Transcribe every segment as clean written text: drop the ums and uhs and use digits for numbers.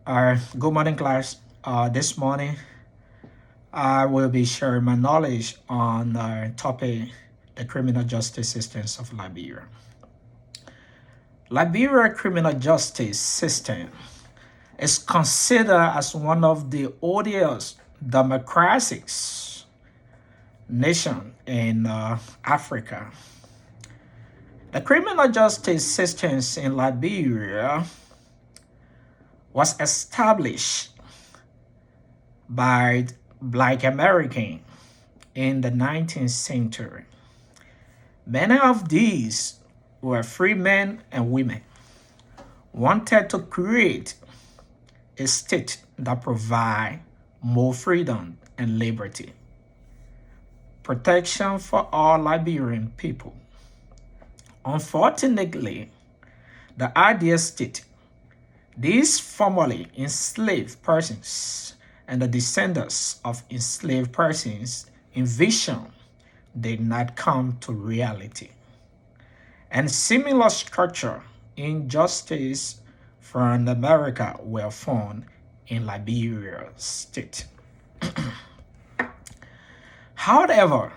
Good morning, class. This morning, I will be sharing my knowledge on the topic, the criminal justice systems of Liberia. Liberia criminal justice system is considered as one of the oldest democracies nation in Africa. The criminal justice systems in Liberia was established by Black Americans in the 19th century. Many of these were free men and women, wanted to create a state that provide more freedom and liberty, protection for all Liberian people. Unfortunately, the ideal state, these formerly enslaved persons and the descendants of enslaved persons envisioned did not come to reality. And similar structure injustice from America were found in Liberia state. However,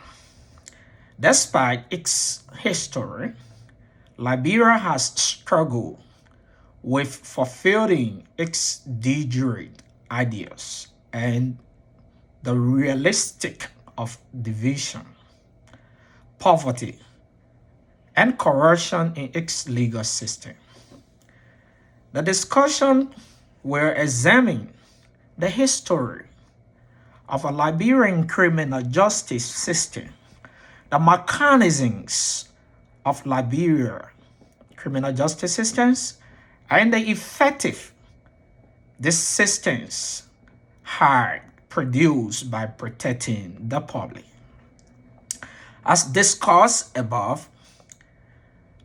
despite its history, Liberia has struggled with fulfilling its de jure ideas and the realistic of division, poverty, and corruption in its legal system. The discussion will examine the history of a Liberian criminal justice system, the mechanisms of Liberia criminal justice systems, and the effective these systems are produced by protecting the public. As discussed above,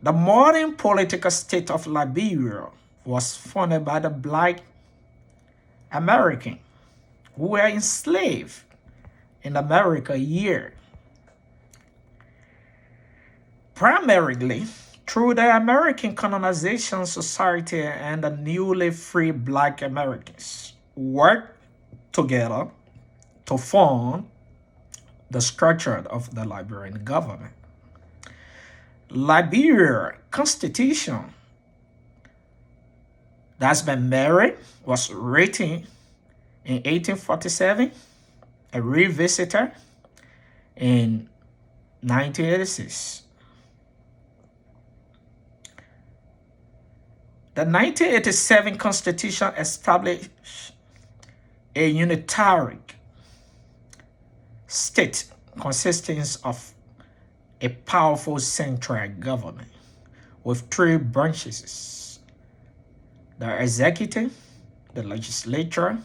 the modern political state of Liberia was founded by the Black Americans who were enslaved in America here, primarily through the American Colonization Society, and the newly free Black Americans worked together to form the structure of the Liberian government. Liberia Constitution that's been married was written in 1847 and revisited in 1986. The 1987 Constitution established a unitary state consisting of a powerful central government with three branches: the executive, the legislature,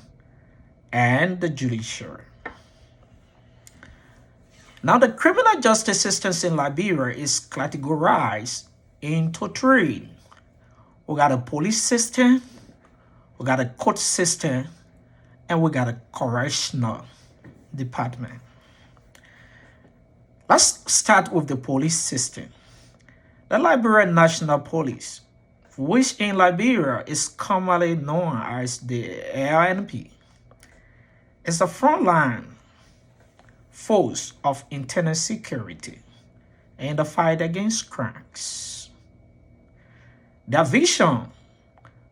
and the judiciary. Now, the criminal justice systems in Liberia is categorized into three. We got a police system, we got a court system, and we got a correctional department. Let's start with the police system. The Liberian National Police, which in Liberia is commonly known as the LNP, is the frontline force of internal security in the fight against crimes. Their vision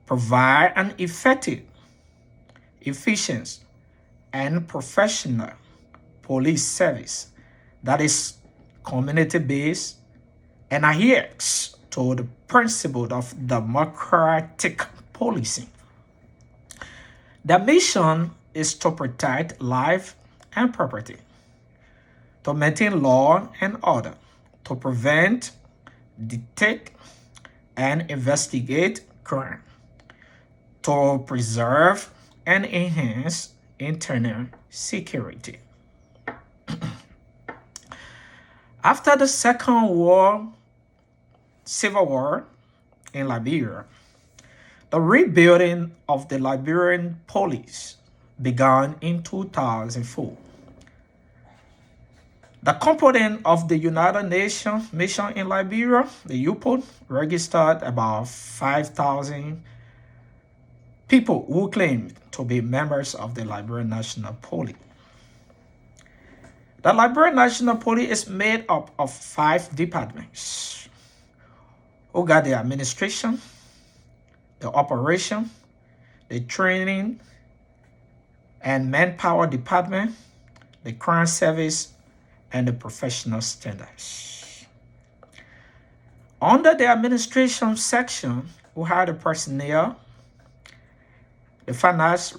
provide an effective, efficient, and professional police service that is community-based and adheres to the principle of democratic policing. Their mission is to protect life and property, to maintain law and order, to prevent, detect, and investigate crime, to preserve and enhance internal security. After the Civil War in Liberia, the rebuilding of the Liberian police began in 2004. The component of the United Nations mission in Liberia, the UPOD, registered about 5,000 people who claim to be members of the Liberian National Police. The Liberian National Police is made up of 5 departments who got the administration, the operation, the training and manpower department, the crime service, and the professional standards. Under the administration section, we have the personnel, the finance,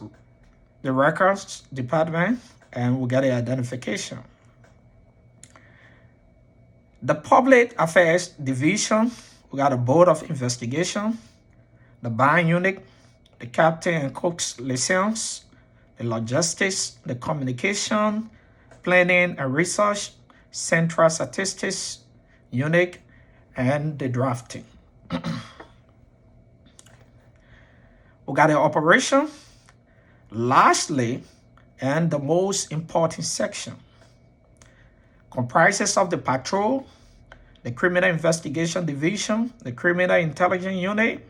the records department, and we got the identification. The public affairs division, we got a board of investigation, the buying unit, the captain and cook's license, the logistics, the communication, planning and research, central statistics unit, and the drafting. We got the operation. Lastly, and the most important section, comprises of the patrol, the criminal investigation division, the criminal intelligence unit,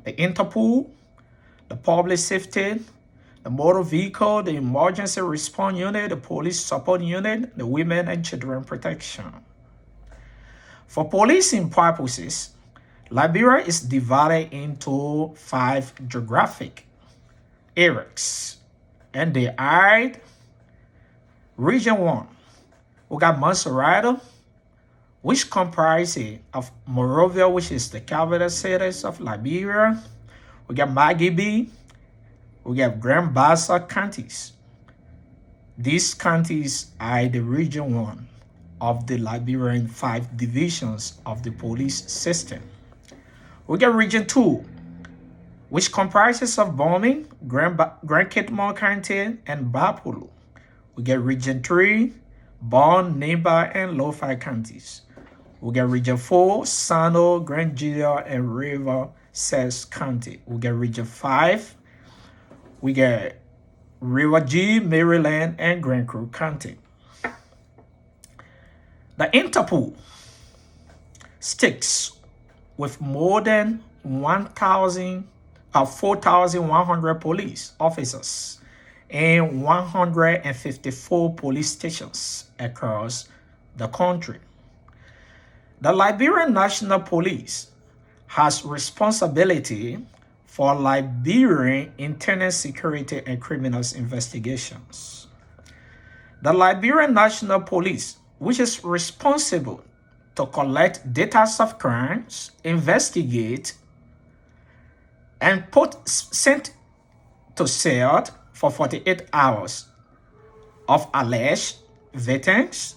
the Interpol, the public safety, the motor vehicle, the emergency response unit, the police support unit, the women and children protection. For policing purposes, Liberia is divided into 5 geographic areas, and they are Region 1. We got Monserrate, which comprises of Monrovia, which is the capital city of Liberia. We got Magebe, we got Grand Bassa counties. These counties are the Region 1 of the Liberian 5 divisions of the police system. We got Region 2, which comprises of Bombing, Grand Kitmore County, and Bapulu. We get Region 3, Bon, Neba, and Lo-Fi counties. We get Region 4, Sano, Grand Julia, and River Cess County. We get Region 5, we get River G, Maryland, and Grand Crew County. The Interpol sticks with more than 4,100 police officers and 154 police stations across the country. The Liberian National Police has responsibility for Liberian internal security and criminals investigations. The Liberian National Police, which is responsible to collect data of crimes, investigate, and sent to cell for 48 hours of alleged victims,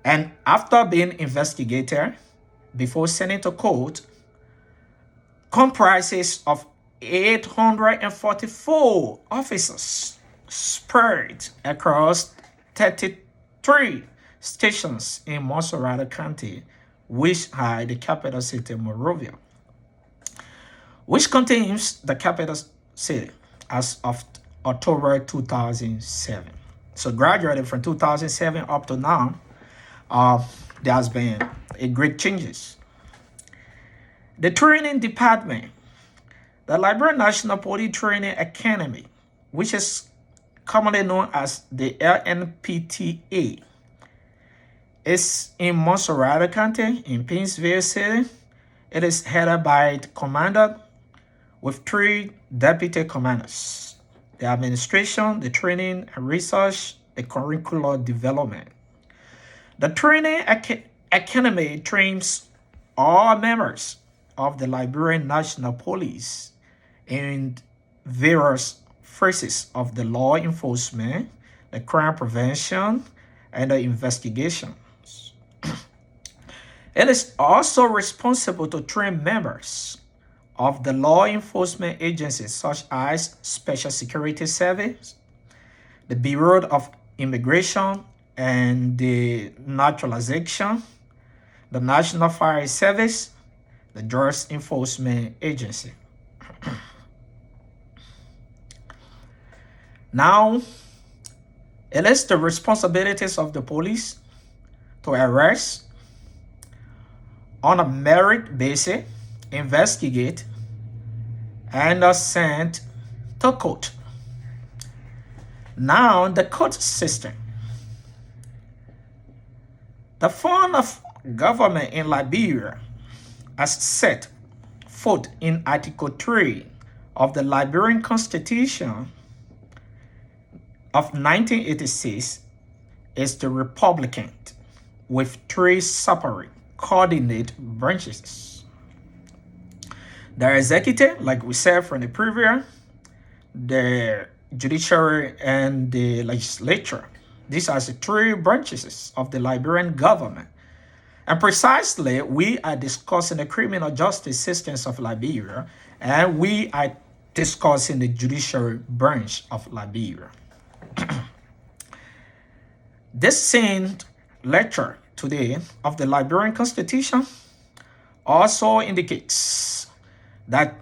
and after being investigated before sending to court, comprises of 844 officers spread across 33 stations in Monserrate County, which are the capital city, Monrovia, which contains the capital city as of October 2007. So gradually from 2007 up to now, there has been a great changes. The training department, the Liberian National Police Training Academy, which is commonly known as the LNPTA, is in Monserrate County in Pennsylvania City. It is headed by the commander with 3 deputy commanders. The administration, the training and research, the curricular development. The training academy trains all members of the Liberian National Police in various phases of the law enforcement, the crime prevention, and the investigations. It is also responsible to train members of the law enforcement agencies such as Special Security Service, the Bureau of Immigration and the Naturalization, the National Fire Service, the Drugs Enforcement Agency. Now, it is the responsibilities of the police to arrest on a merit basis, investigate, and are sent to court. Now, the court system. The form of government in Liberia, as set forth in Article 3 of the Liberian Constitution of 1986, is the Republican, with three separate coordinate branches. The executive, like we said from the previous, the judiciary, and the legislature. These are the three branches of the Liberian government. And precisely, we are discussing the criminal justice systems of Liberia, and we are discussing the judiciary branch of Liberia. This same lecture today of the Liberian Constitution also indicates that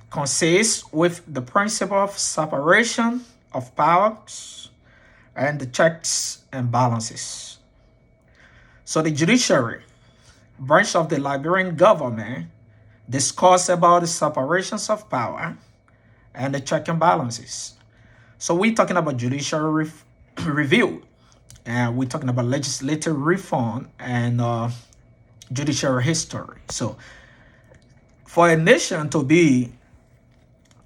consists with the principle of separation of powers and the checks and balances. So the judiciary branch of the Liberian government discuss about the separations of power and the check and balances. So we're talking about judicial review, and we're talking about legislative reform and judicial history. So for a nation to be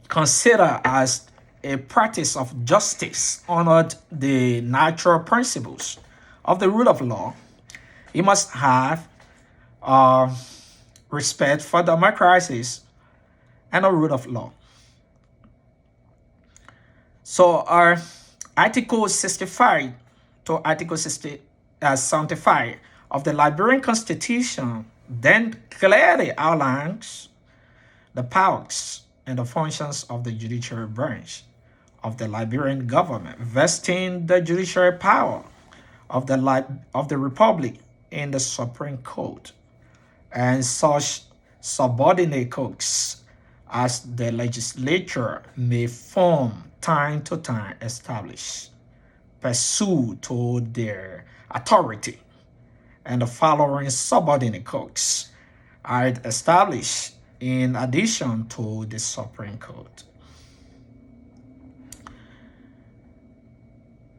considered as a practice of justice, honored the natural principles of the rule of law, it must have respect for democracies and the rule of law. So our Article 65 to Article 75 of the Liberian Constitution then clearly outlines the powers and the functions of the judiciary branch of the Liberian government, vesting the judiciary power of the Republic in the Supreme Court and such subordinate courts as the legislature may from time to time establish, pursue to their authority. And the following subordinate courts are established in addition to the Supreme Court.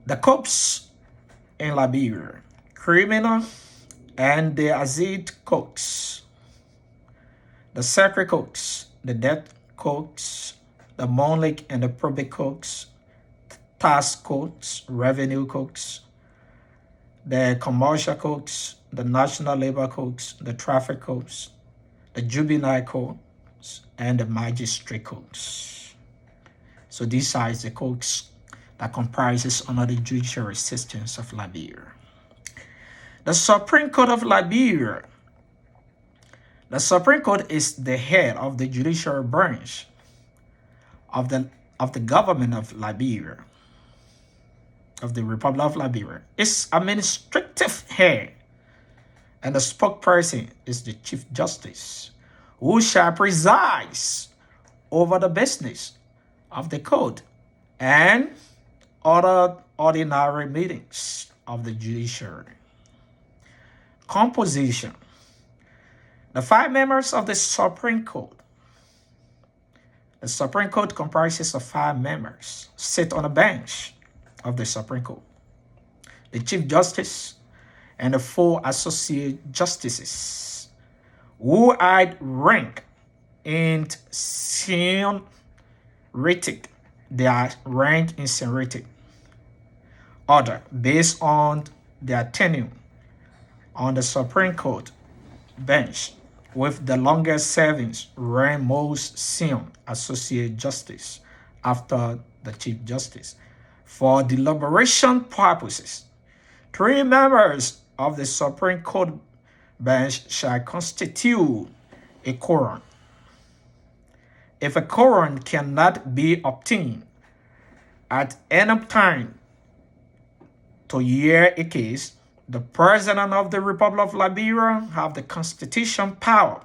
The courts in Liberia, criminal and the Azid courts, the circuit courts, the death courts, the monarch and the probate courts, tax courts, revenue courts, the commercial courts, the national labor courts, the traffic courts, the juvenile courts, and the magistrate courts. So these are the courts that comprises under the judiciary systems of Liberia. The Supreme Court of Liberia. The Supreme Court is the head of the judicial branch of the government of Liberia, of the Republic of Liberia. Its administrative head and the spokesperson is the Chief Justice, who shall preside over the business of the court and other ordinary meetings of the judiciary. Composition. The 5 members of the Supreme Court. The Supreme Court comprises of 5 members, sit on a bench of the Supreme Court. The Chief Justice and the 4 associate justices, who are ranked in seniority. They are ranked in seniority order based on their tenure on the Supreme Court bench, with the longest service rank most senior associate justice after the Chief Justice. For deliberation purposes, 3 members of the Supreme Court bench shall constitute a quorum. If a quorum cannot be obtained at any time to hear a case, the President of the Republic of Liberia have the constitutional power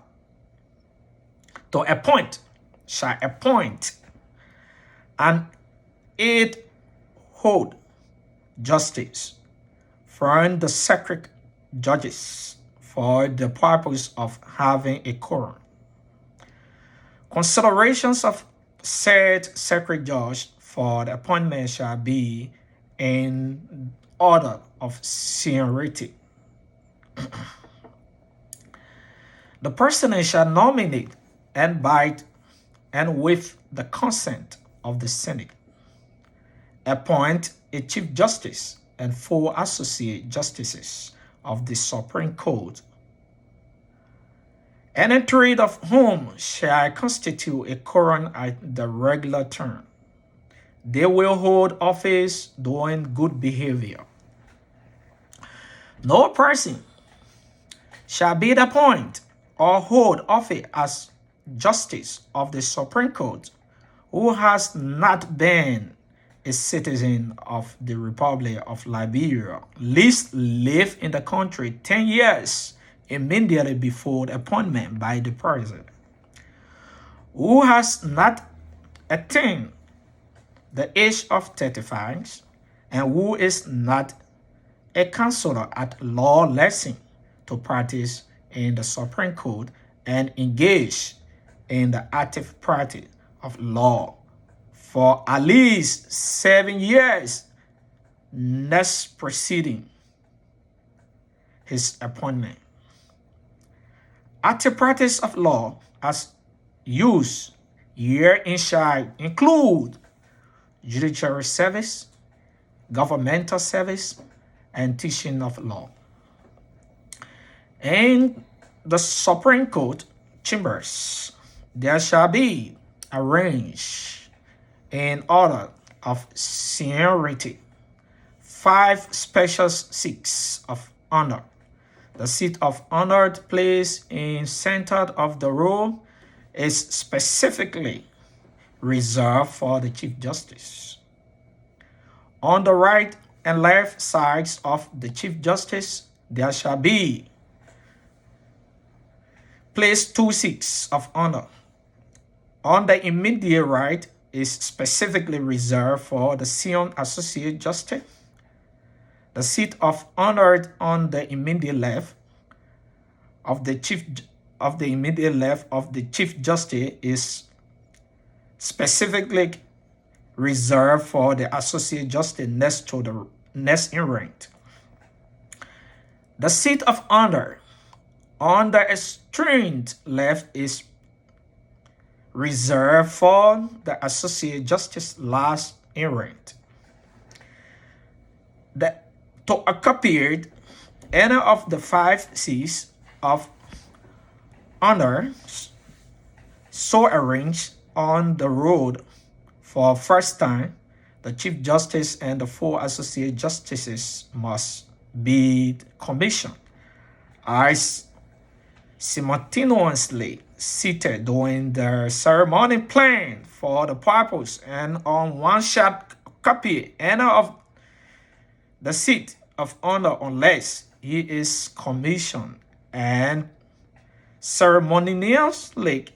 to shall appoint, and 8 hold justice from the circuit judges for the purpose of having a quorum. Considerations of said sacred judge for the appointment shall be in order of seniority. The president shall nominate and by and with the consent of the Senate, appoint a Chief Justice and 4 Associate Justices of the Supreme Court, any 3 of whom shall constitute a quorum at the regular term. They will hold office during good behavior. No person shall be appointed or hold office as Justice of the Supreme Court who has not been a citizen of the Republic of Liberia, least live in the country 10 years immediately before the appointment by the president, who has not attained the age of 35, and who is not a counselor at law lesson to practice in the Supreme Court and engage in the active practice of law for at least 7 years next preceding his appointment. Active practice of law as used here in shall include judiciary service, governmental service, and teaching of law. In the Supreme Court chambers, there shall be arranged in order of seniority 5 special seats of honor. The seat of honored place in center of the row is specifically reserved for the Chief Justice. On the right and left sides of the Chief Justice, there shall be placed 2 seats of honor. On the immediate right is specifically reserved for the Senior Associate Justice. The seat of honor on the immediate left of the Chief Justice is specifically reserved for the Associate Justice next in rank. The seat of honor on the extreme left is reserved for the Associate Justice last in rank. To occupy any of the 5 seats of honor so arranged on the road for first time, the Chief Justice and the 4 Associate Justices must be commissioned as simultaneously seated during the ceremony planned for the purpose, and on one shall copy any of the seat of honor unless he is commissioned and ceremoniously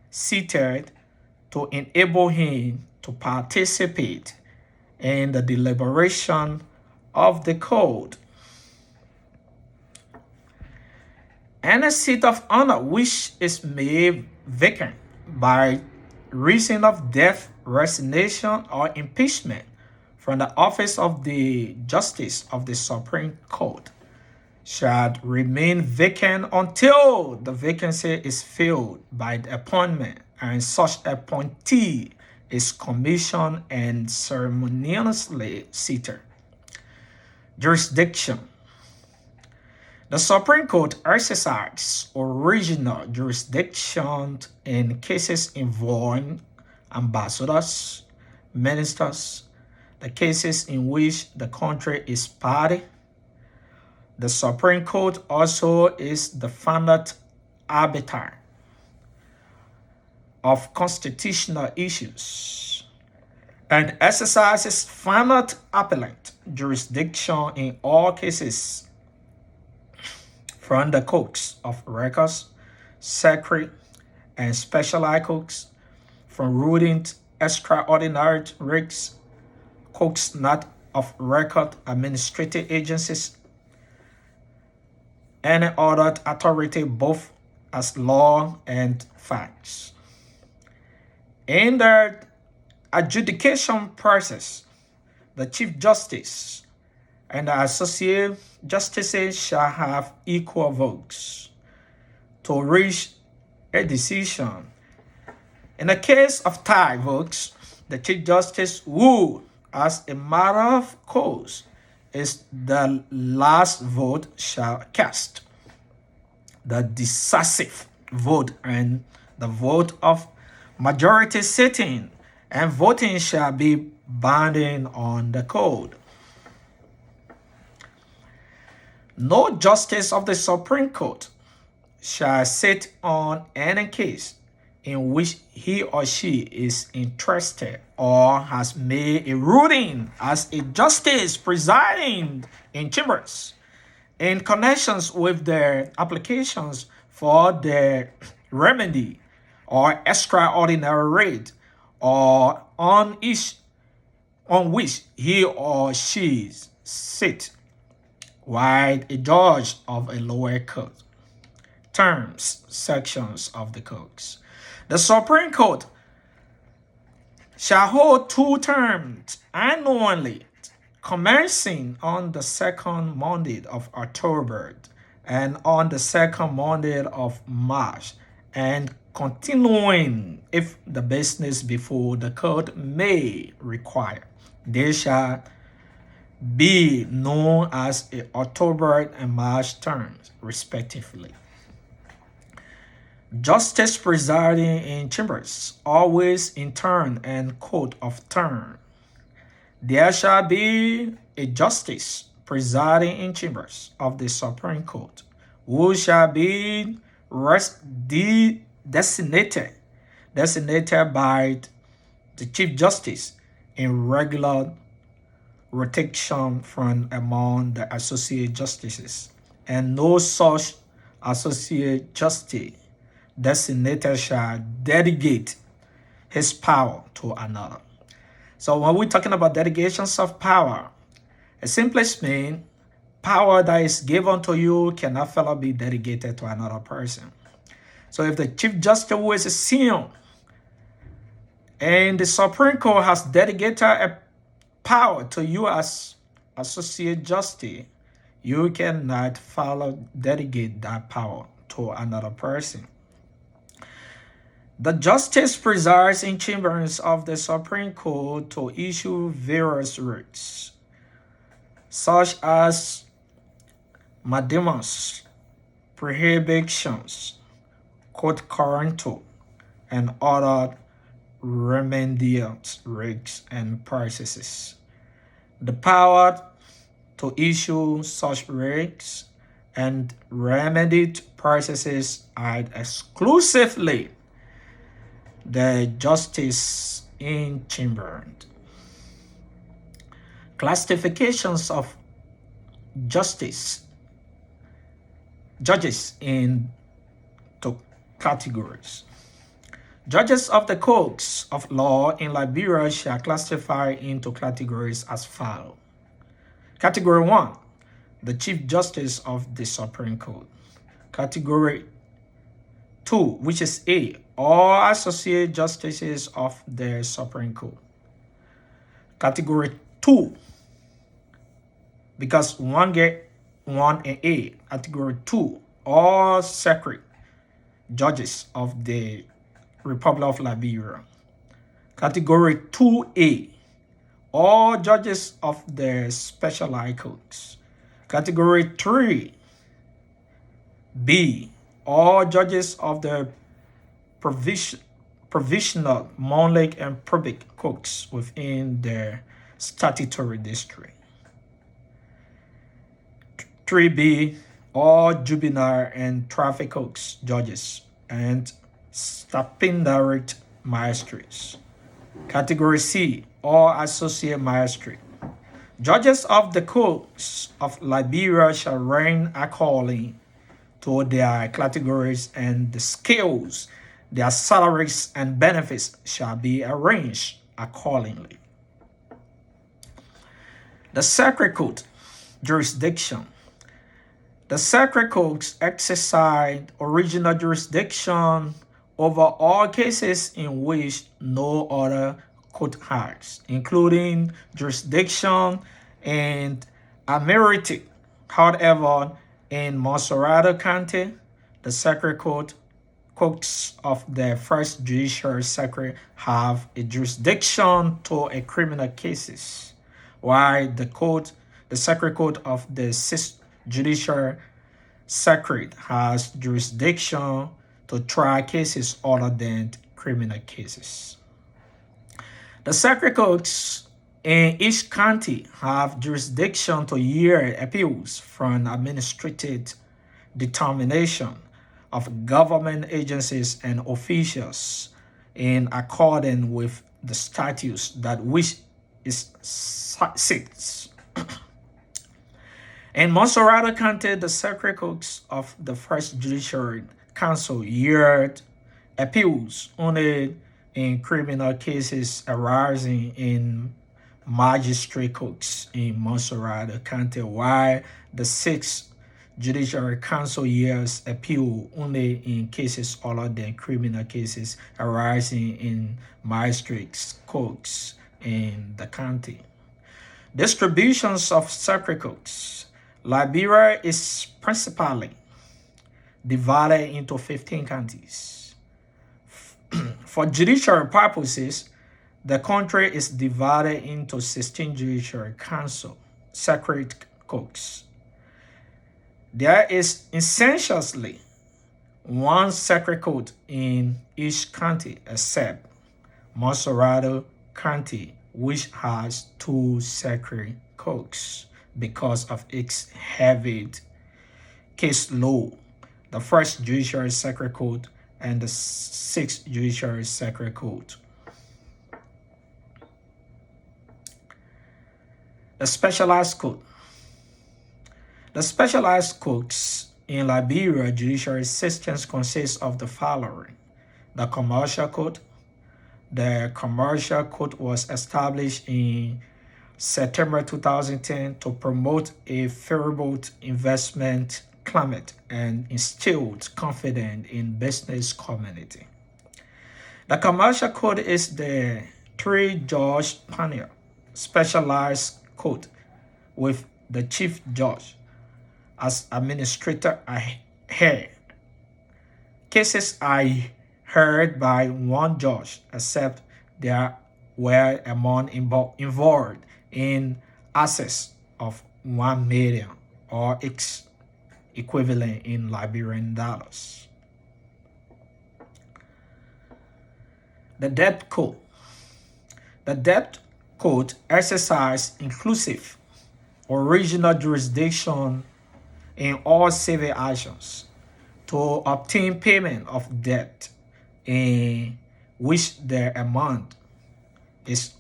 seated to enable him to participate in the deliberation of the code. Any seat of honor which is made vacant by reason of death, resignation, or impeachment from the office of the Justice of the Supreme Court shall remain vacant until the vacancy is filled by the appointment, and such appointee is commissioned and ceremoniously seated. Jurisdiction. The Supreme Court exercises original jurisdiction in cases involving ambassadors, ministers, the cases in which the country is party. The Supreme Court also is the final arbiter of constitutional issues and exercises final appellate jurisdiction in all cases from the courts of records, circuit, and special high courts, from ruling extraordinary writs, courts not of record, administrative agencies, any other authority both as law and facts. In the adjudication process, the Chief Justice and the associate justices shall have equal votes to reach a decision. In the case of tie votes, the Chief Justice who, as a matter of course, is the last vote shall cast the decisive vote, and the vote of majority sitting and voting shall be binding on the code. No justice of the Supreme Court shall sit on any case in which he or she is interested or has made a ruling as a justice presiding in chambers in connections with their applications for the remedy or extraordinary rate or on which he or she sit while a judge of a lower court. Terms, sections of the codes. The Supreme Court shall hold 2 terms annually, commencing on the second Monday of October and on the second Monday of March, and continuing if the business before the court may require. They shall be known as October and March terms, respectively. Justice presiding in chambers, always in turn and court of turn. There shall be a justice presiding in chambers of the Supreme Court, who shall be designated by the Chief Justice in regular rotation from among the associate justices, and no such associate justice designated shall delegate his power to another. So when we're talking about delegations of power, it simply means power that is given to you cannot further be delegated to another person. So if the Chief Justice who is a senior and the Supreme Court has delegated a power to you as associate justice, you cannot delegate that power to another person. The justice presides in chambers of the Supreme Court to issue various writs, such as mandamus, prohibitions, court currento, and other remedial writs and processes. The power to issue such writs and remedied processes are exclusively the justice in chamber. Classifications of judges into categories. Judges of the courts of law in Liberia shall classify into categories as follows. Category 1, the Chief Justice of the Supreme Court. Category 2, which is A, all associate justices of the Supreme Court. Category 2, because one get 1 and A. Category 2, all circuit judges of the Republic of Liberia. Category 2A, all judges of the special high courts. Category 3B, all judges of the provisional, monarch, and probate courts within the statutory district. 3B, all juvenile and traffic courts judges and stipendiary magistrates. Category C, all associate magistrates. Judges of the courts of Liberia shall rank according to their categories, and the scales, their salaries and benefits shall be arranged accordingly. The Circuit Court jurisdiction. The Circuit Courts exercise original jurisdiction over all cases in which no other court has, including jurisdiction and emirate. However, in Monserrate County, the Circuit courts of the First Judicial Circuit have a jurisdiction to a criminal cases, while the Circuit Court of the Sixth Judicial Circuit has jurisdiction to try cases other than criminal cases. The circuit courts in each county have jurisdiction to hear appeals from administrative determination of government agencies and officials in accordance with the statutes that which is sits. In Monserrate County, the circuit courts of the First Judicial Council heard appeals only in criminal cases arising in magistrate courts in Monserrate County, while the Sixth Judicial Council hears appeal only in cases other than criminal cases arising in magistrate courts in the county. Distributions of circuit courts. Liberia is principally divided into 15 counties. For judicial purposes, the country is divided into 16 judicial council circuit courts. There is essentially one circuit court in each county except Monserrate County, which has 2 circuit courts because of its heavy case load. The First Judicial Circuit Court and the Sixth Judicial Circuit Court. The Specialized Court. The specialized courts in Liberia judicial systems consist of the following. The Commercial Court. The Commercial Court was established in September 2010 to promote a favorable investment climate and instilled confidence in business community. The Commercial Court is the 3-judge panel specialized court with the chief judge as administrator head. Cases are heard by one judge, except there were among involved in assets of 1 million or its equivalent in Liberian dollars. The Debt Court. The Debt Court exercises inclusive original jurisdiction in all civil actions to obtain payment of debt in which the amount is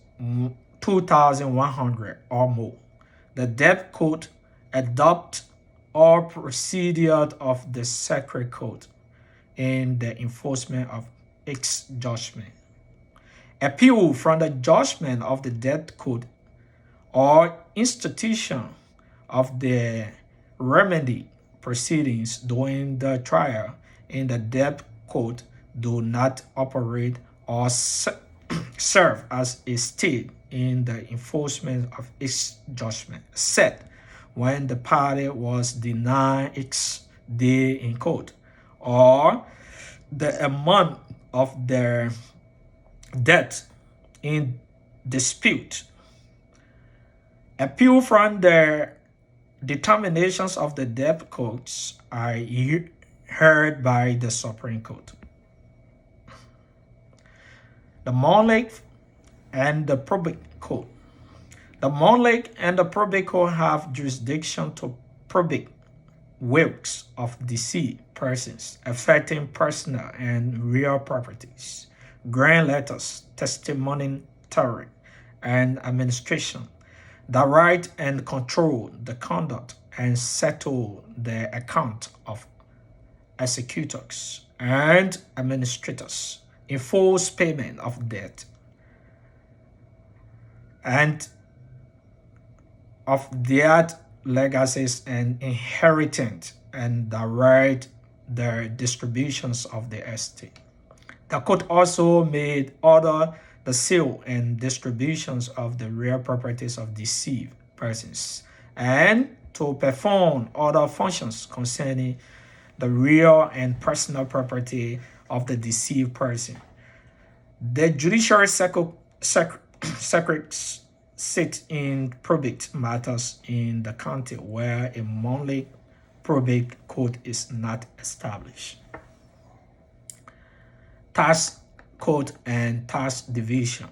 2,100 or more. The Debt Court adopts all procedures of the Circuit Court in the enforcement of its judgment. Appeal from the judgment of the Debt Court or institution of the remedy proceedings during the trial in the Debt Court do not operate or serve as a stay in the enforcement of its judgment, except when the party was denied its day in court or the amount of their debt in dispute. Appeal from the determinations of the debt courts are heard by the Supreme Court. The Monarch and the Probate Court. The Monarch and the Probate Court have jurisdiction to probate wills of deceased persons affecting personal and real properties, grant letters, testimony, and administration, the right and control the conduct and settle the account of executors and administrators, enforce payment of debt, and of debt legacies and inheritance, and direct the distributions of the estate. The court also made other the sale and distributions of the real properties of deceived persons, and to perform other functions concerning the real and personal property of the deceived person. The judicial secrets sit in probate matters in the county where a monthly probate court is not established. Tax code and tax division.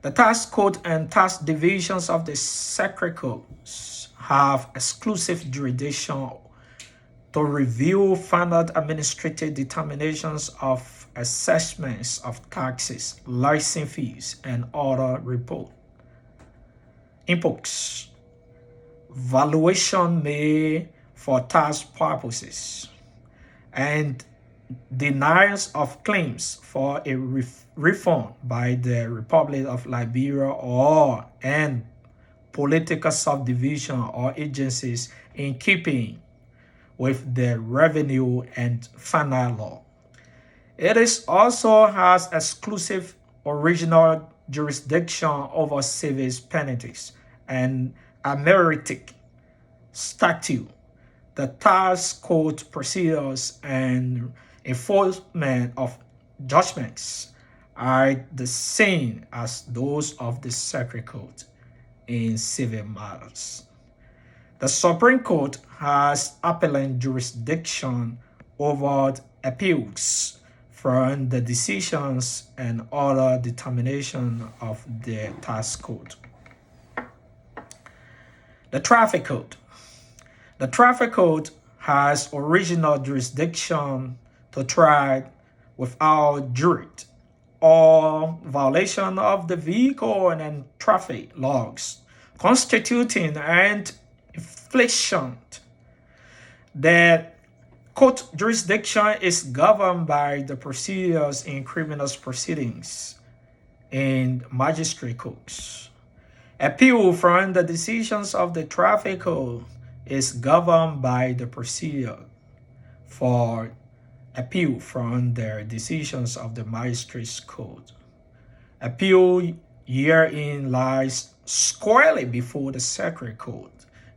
The tax code and tax divisions of the sacred codes have exclusive jurisdiction to review final administrative determinations of assessments of taxes, license fees, and other inputs. Valuation made for tax purposes and denials of claims for a refund by the Republic of Liberia or and political subdivision or agencies in keeping with the revenue and final law. It is also has exclusive original jurisdiction over civil penalties and amelioratic statute. The tax code procedures and enforcement of judgments are the same as those of the sacred code in civil matters. The Supreme Court has appellate jurisdiction over appeals from the decisions and other determination of the tax code. The Traffic Code. The Traffic Code has original jurisdiction to try without jury all violation of the vehicle and traffic laws, constituting and infliction. The court jurisdiction is governed by the procedures in criminal proceedings and magistrate courts. Appeal from the decisions of the traffic code is governed by the procedure for appeal from the decisions of the magistrate's code. Appeal herein lies squarely before the sacred code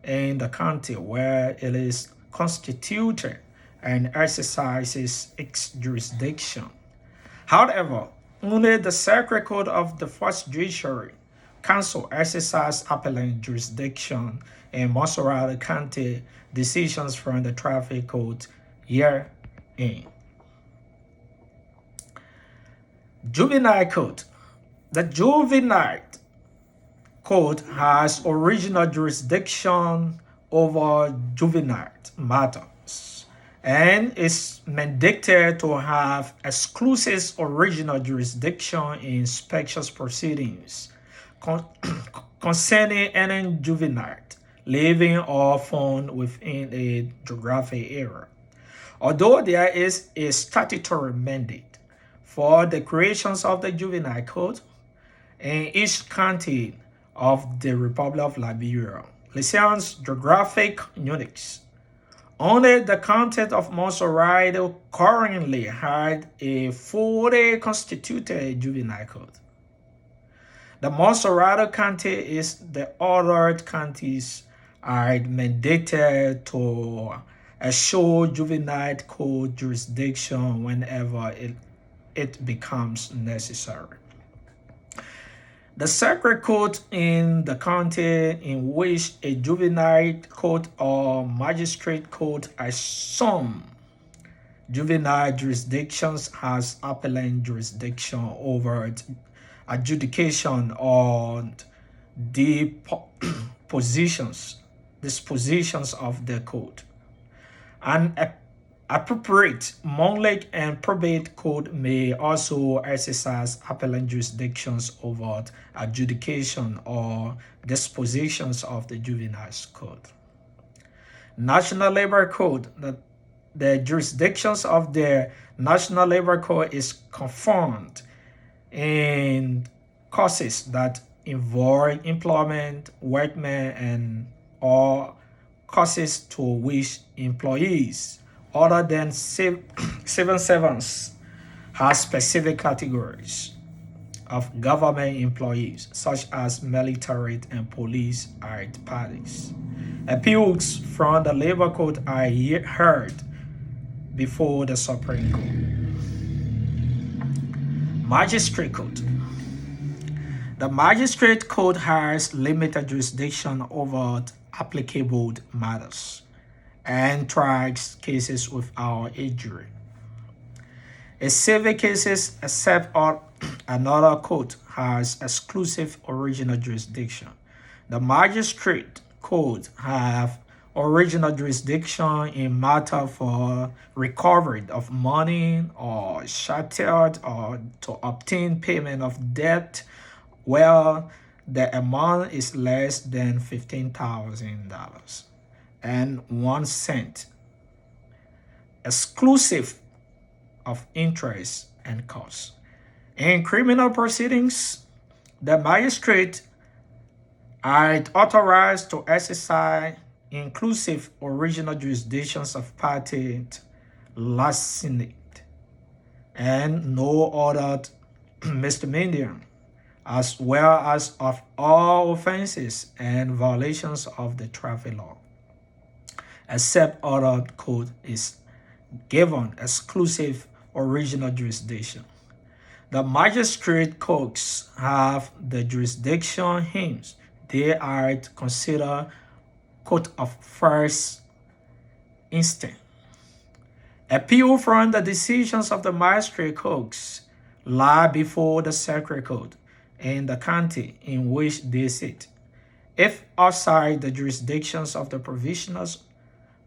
in the county where it is constituted and exercises its jurisdiction. However, only the sacred code of the First Judiciary Council exercises appellate jurisdiction in Montserrat County decisions from the traffic code herein. Juvenile Code. The Juvenile Code has original jurisdiction over juvenile matters and is mandated to have exclusive original jurisdiction in special proceedings concerning any juvenile living or found within a geographic area. Although there is a statutory mandate for the creations of the Juvenile Code in each county of the Republic of Liberia, licensed geographic units. Only the county of Montserrat currently had a fully constituted Juvenile Code. The Montserrat County is the other counties are mandated to assure Juvenile Code jurisdiction whenever it becomes necessary. The sacred court in the county in which a juvenile court or magistrate court assume juvenile jurisdictions has appellate jurisdiction over adjudication on the dispositions of the code. An appropriate monthly and probate code may also exercise appellate jurisdictions over adjudication or dispositions of the juvenile code. National Labor Code. The jurisdictions of the National Labor Code is confirmed in causes that involve employment, workmen, and or causes to which employees other than civil servants have specific categories of government employees, such as military and police parties. Appeals from the labor court are heard before the Supreme Court. Magistrate Court. The Magistrate Court has limited jurisdiction over applicable matters and tries cases without a jury. In civil cases, except another court has exclusive original jurisdiction. The Magistrate Court have original jurisdiction in matter for recovery of money or shattered or to obtain payment of debt where the amount is less than $15,000 and 1 cent, exclusive of interest and costs. In criminal proceedings, the magistrate are authorized to exercise inclusive original jurisdictions of patent larceny and no other misdemeanor, as well as of all offenses and violations of the traffic law, except other code is given exclusive original jurisdiction. The magistrate courts have the jurisdiction hence. They are considered court of first instance. Appeal from the decisions of the magistrate courts lie before the circuit court in the county in which they sit. If outside the jurisdictions of the provisional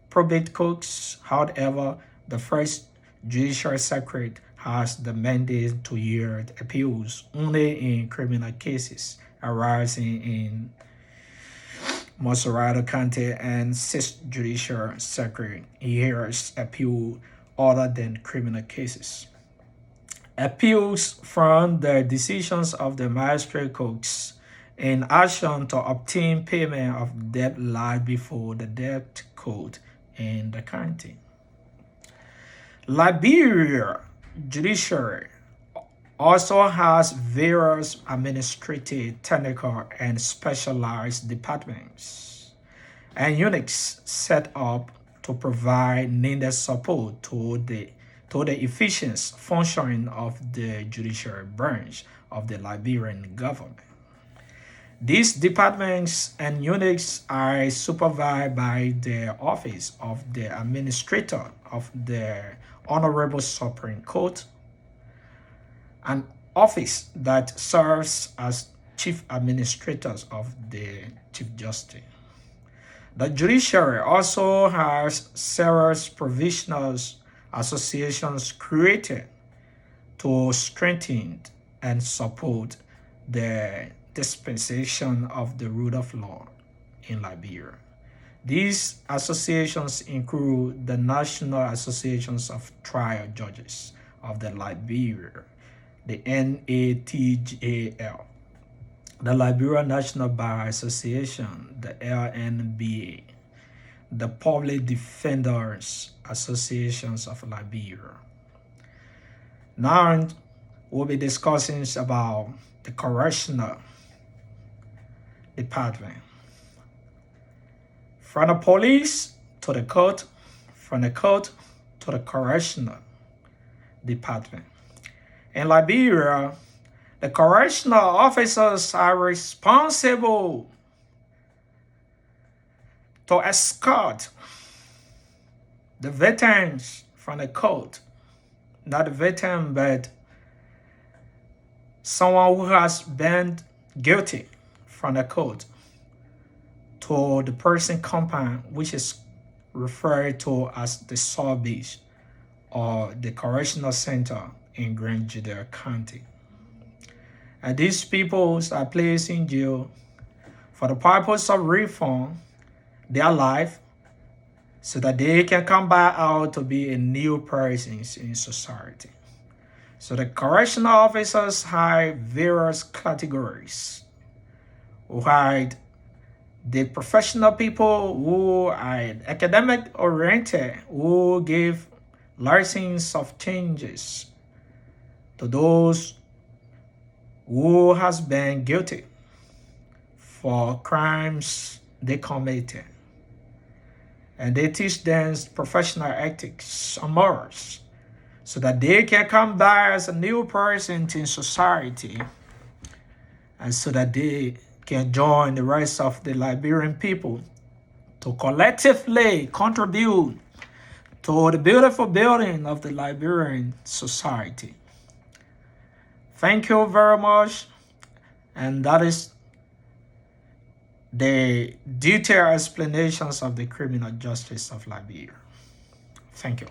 probate courts, however, the first judicial circuit has the mandate to hear appeals only in criminal cases arising in Massarado County, and 6th Judicial Circuit hears appeal other than criminal cases. Appeals from the decisions of the magistrate courts in action to obtain payment of debt lie before the debt court in the county. Liberia Judiciary also has various administrative, technical, and specialized departments and units set up to provide needed support to the efficient functioning of the judicial branch of the Liberian government. These departments and units are supervised by the Office of the Administrator of the Honorable Supreme Court, an office that serves as chief administrators of the Chief Justice. The judiciary also has several provisional associations created to strengthen and support the dispensation of the rule of law in Liberia. These associations include the National Associations of Trial Judges of the Liberia, the NATJAL, the Liberia National Bar Association, the LNBA, the Public Defenders Associations of Liberia. Now we'll be discussing about the correctional department. From the police to the court, from the court to the correctional department. In Liberia, the correctional officers are responsible to escort the veterans from the court, not the veteran, but someone who has been guilty from the court, to the person compound, which is referred to as the South Beach or the Correctional Center in Grand Judea County. And these people are placed in jail for the purpose of reform their life so that they can come back out to be a new person in society. So the correctional officers have various categories. We had the professional people who are academic oriented, who give license of changes to those who has been guilty for crimes they committed. And they teach them professional ethics and morals so that they can come back as a new person in society and so that they can join the rest of the Liberian people to collectively contribute to the beautiful building of the Liberian society. Thank you very much. And that is the detailed explanations of the criminal justice of Liberia. Thank you.